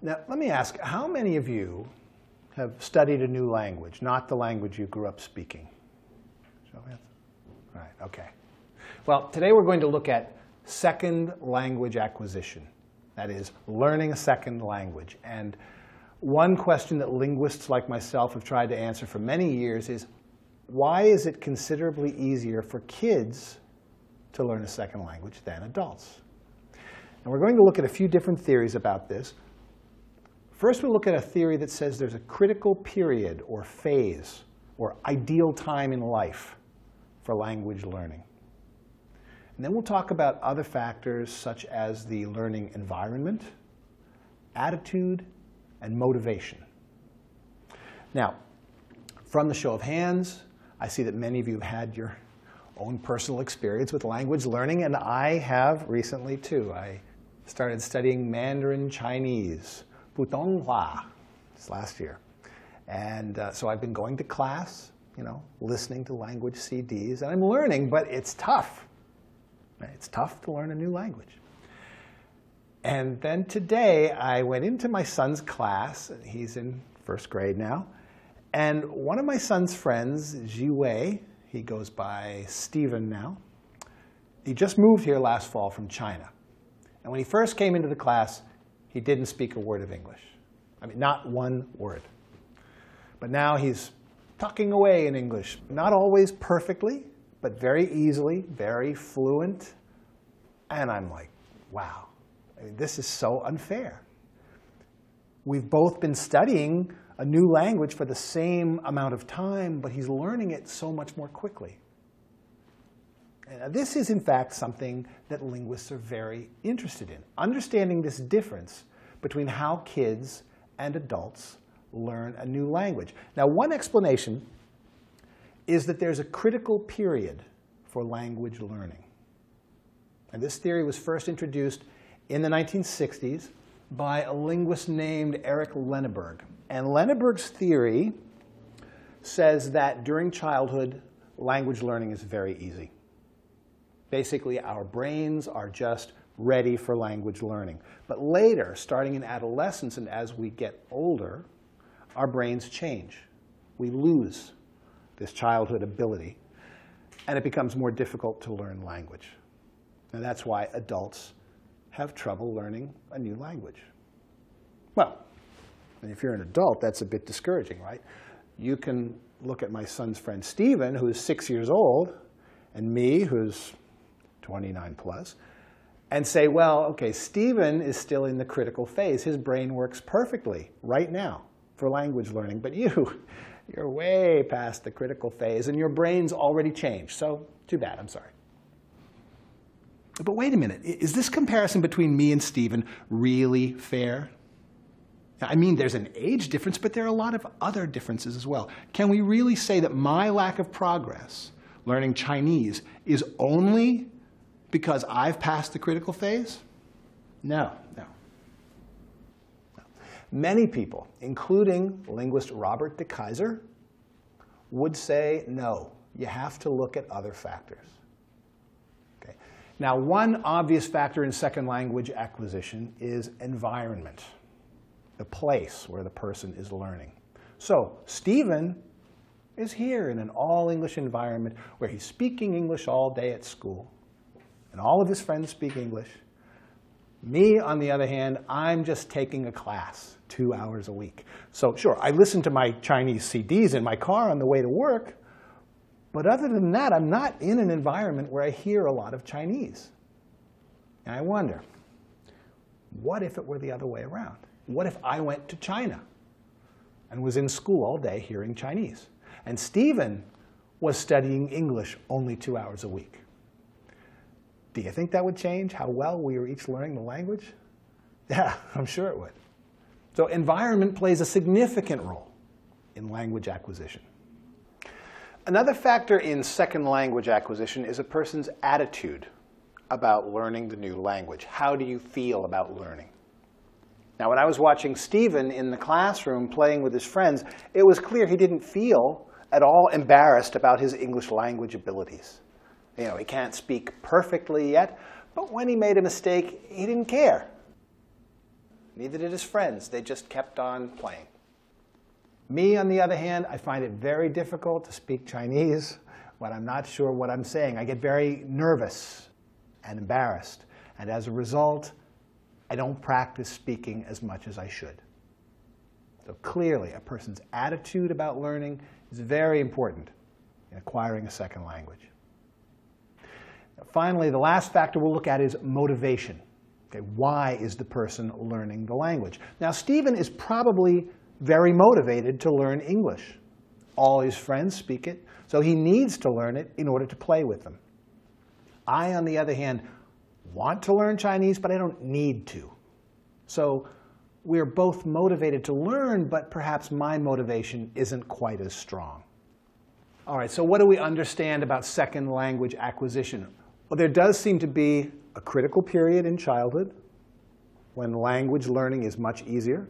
Now, let me ask, how many of you have studied a new language, not the language you grew up speaking? Show hands. All right, okay. Well, today we're going to look at second language acquisition. That is, learning a second language. And one question that linguists like myself have tried to answer for many years is, why is it considerably easier for kids to learn a second language than adults? And we're going to look at a few different theories about this. First, we'll look at a theory that says there's a critical period or phase or ideal time in life for language learning. And then we'll talk about other factors such as the learning environment, attitude, and motivation. Now, from the show of hands, I see that many of you have had your own personal experience with language learning, and I have recently too. I started studying Mandarin Chinese, Putonghua, this last year. And so I've been going to class, listening to language CDs, and I'm learning, but it's tough. It's tough to learn a new language. And then today, I went into my son's class. He's in first grade now. And one of my son's friends, Jiwei, he goes by Stephen now, he just moved here last fall from China. And when he first came into the class, he didn't speak a word of English. I mean, not one word. But now he's talking away in English, not always perfectly, but very easily, very fluent. And I'm like, wow, this is so unfair. We've both been studying a new language for the same amount of time, but he's learning it so much more quickly. And this is, in fact, something that linguists are very interested in, understanding this difference between how kids and adults learn a new language. Now, one explanation is that there's a critical period for language learning. And this theory was first introduced in the 1960s by a linguist named Eric Lenneberg. And Lenneberg's theory says that during childhood, language learning is very easy. Basically, our brains are just ready for language learning. But later, starting in adolescence and as we get older, our brains change. We lose this childhood ability, and it becomes more difficult to learn language. And that's why adults have trouble learning a new language. Well, and if you're an adult, that's a bit discouraging, right? You can look at my son's friend Stephen, who's 6 years old, and me, who's 29 plus, and say, well, okay, Stephen is still in the critical phase. His brain works perfectly right now for language learning, but you're way past the critical phase, and your brain's already changed. So too bad, I'm sorry. But wait a minute, is this comparison between me and Stephen really fair? I mean, there's an age difference, but there are a lot of other differences as well. Can we really say that my lack of progress learning Chinese is only because I've passed the critical phase? No. Many people, including linguist Robert de Keyser, would say no. You have to look at other factors. Okay. Now, one obvious factor in second language acquisition is environment, the place where the person is learning. So Stephen is here in an all-English environment where he's speaking English all day at school, and all of his friends speak English. Me, on the other hand, I'm just taking a class 2 hours a week. So sure, I listen to my Chinese CDs in my car on the way to work, but other than that, I'm not in an environment where I hear a lot of Chinese. And I wonder, what if it were the other way around? What if I went to China and was in school all day hearing Chinese? And Stephen was studying English only 2 hours a week. Do you think that would change how well we were each learning the language? Yeah, I'm sure it would. So environment plays a significant role in language acquisition. Another factor in second language acquisition is a person's attitude about learning the new language. How do you feel about learning? Now, when I was watching Stephen in the classroom playing with his friends, it was clear he didn't feel at all embarrassed about his English language abilities. He can't speak perfectly yet, but when he made a mistake, he didn't care. Neither did his friends. They just kept on playing. Me, on the other hand, I find it very difficult to speak Chinese when I'm not sure what I'm saying. I get very nervous and embarrassed. And as a result, I don't practice speaking as much as I should. So clearly, a person's attitude about learning is very important in acquiring a second language. Finally, the last factor we'll look at is motivation. Okay, why is the person learning the language? Now, Stephen is probably very motivated to learn English. All his friends speak it, so he needs to learn it in order to play with them. I, on the other hand, want to learn Chinese, but I don't need to. So we're both motivated to learn, but perhaps my motivation isn't quite as strong. All right, so what do we understand about second language acquisition? Well, there does seem to be a critical period in childhood when language learning is much easier,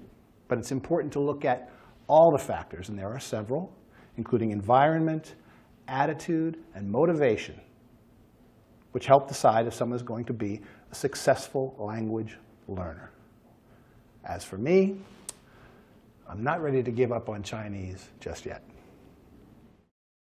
but it's important to look at all the factors, and there are several, including environment, attitude, and motivation, which help decide if someone is going to be a successful language learner. As for me, I'm not ready to give up on Chinese just yet.